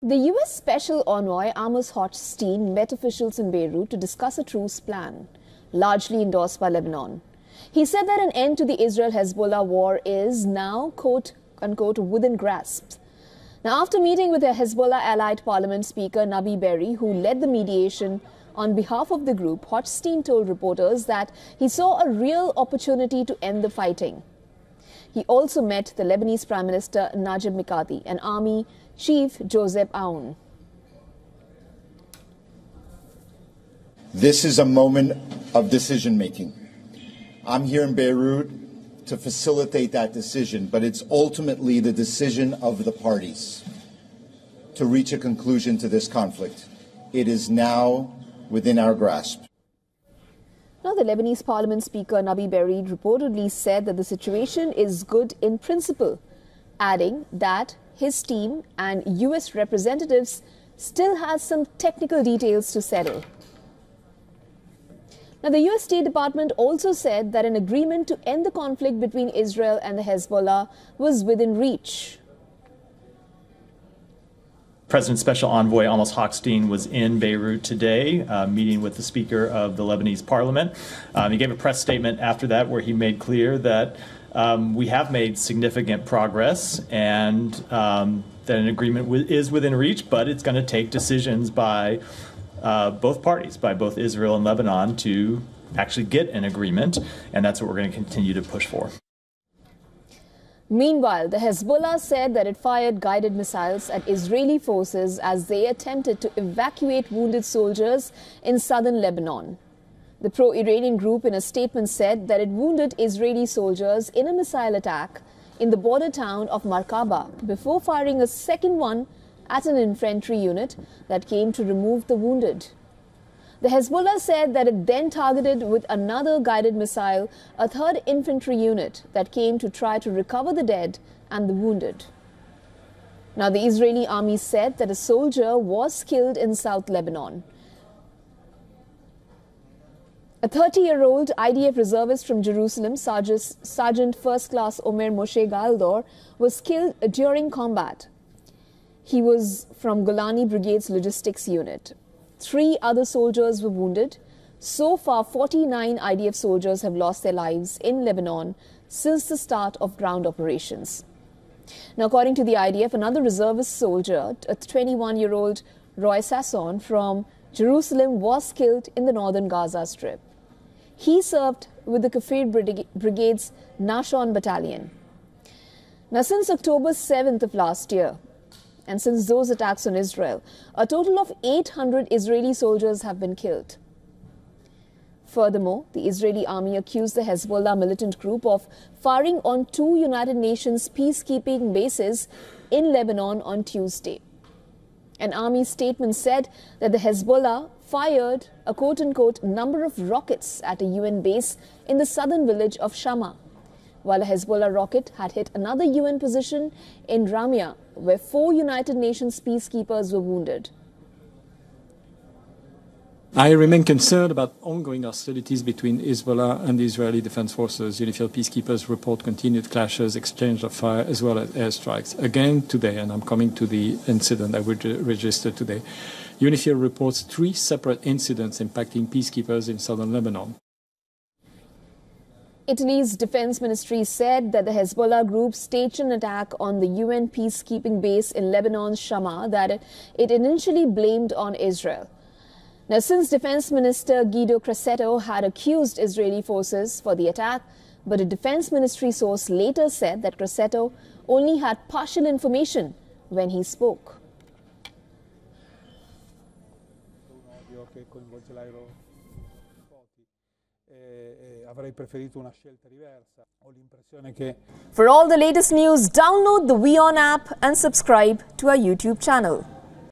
The U.S. Special Envoy Amos Hochstein met officials in Beirut to discuss a truce plan, largely endorsed by Lebanon. He said that an end to the Israel-Hezbollah war is now, quote-unquote, within grasp. Now, after meeting with a Hezbollah-allied parliament speaker, Nabi Berri, who led the mediation on behalf of the group, Hochstein told reporters that he saw a real opportunity to end the fighting. He also met the Lebanese Prime Minister Najib Mikati and Army Chief Joseph Aoun. This is a moment of decision-making. I'm here in Beirut to facilitate that decision, but it's ultimately the decision of the parties to reach a conclusion to this conflict. It is now within our grasp. Now, the Lebanese Parliament Speaker Nabi Berri reportedly said that the situation is good in principle, adding that his team and U.S. representatives still has some technical details to settle. Now, the U.S. State Department also said that an agreement to end the conflict between Israel and the Hezbollah was within reach. President's Special Envoy Amos Hochstein was in Beirut today, meeting with the Speaker of the Lebanese Parliament. He gave a press statement after that where he made clear that we have made significant progress and that an agreement is within reach, but it's going to take decisions by both parties, by both Israel and Lebanon, to actually get an agreement, and that's what we're going to continue to push for. Meanwhile, the Hezbollah said that it fired guided missiles at Israeli forces as they attempted to evacuate wounded soldiers in southern Lebanon. The pro-Iranian group in a statement said that it wounded Israeli soldiers in a missile attack in the border town of Markaba before firing a second one at an infantry unit that came to remove the wounded. The Hezbollah said that it then targeted with another guided missile a third infantry unit that came to try to recover the dead and the wounded. Now, the Israeli army said that a soldier was killed in South Lebanon. A 30-year-old IDF reservist from Jerusalem, Sergeant First Class Omer Moshe Galdor, was killed during combat. He was from Golani Brigade's logistics unit. 3 other soldiers were wounded. So far, 49 IDF soldiers have lost their lives in Lebanon since the start of ground operations. Now, according to the IDF, another reservist soldier, a 21-year-old Roy Sasson from Jerusalem, was killed in the northern Gaza Strip. He served with the Kafir Brigade's Nashon Battalion. Now, since October 7th of last year, and since those attacks on Israel, a total of 800 Israeli soldiers have been killed. Furthermore, the Israeli army accused the Hezbollah militant group of firing on 2 United Nations peacekeeping bases in Lebanon on Tuesday. An army statement said that the Hezbollah fired a quote-unquote number of rockets at a UN base in the southern village of Shama, while a Hezbollah rocket had hit another UN position in Ramia, where 4 United Nations peacekeepers were wounded. I remain concerned about ongoing hostilities between Hezbollah and the Israeli Defense Forces. UNIFIL peacekeepers report continued clashes, exchange of fire, as well as airstrikes. Again today, and I'm coming to the incident that we registered today, UNIFIL reports 3 separate incidents impacting peacekeepers in southern Lebanon. Italy's defense ministry said that the Hezbollah group staged an attack on the UN peacekeeping base in Lebanon's Shama that it initially blamed on Israel. Now, since Defense Minister Guido Crosetto had accused Israeli forces for the attack, but a defense ministry source later said that Crosetto only had partial information when he spoke. For all the latest news, download the WION app and subscribe to our YouTube channel.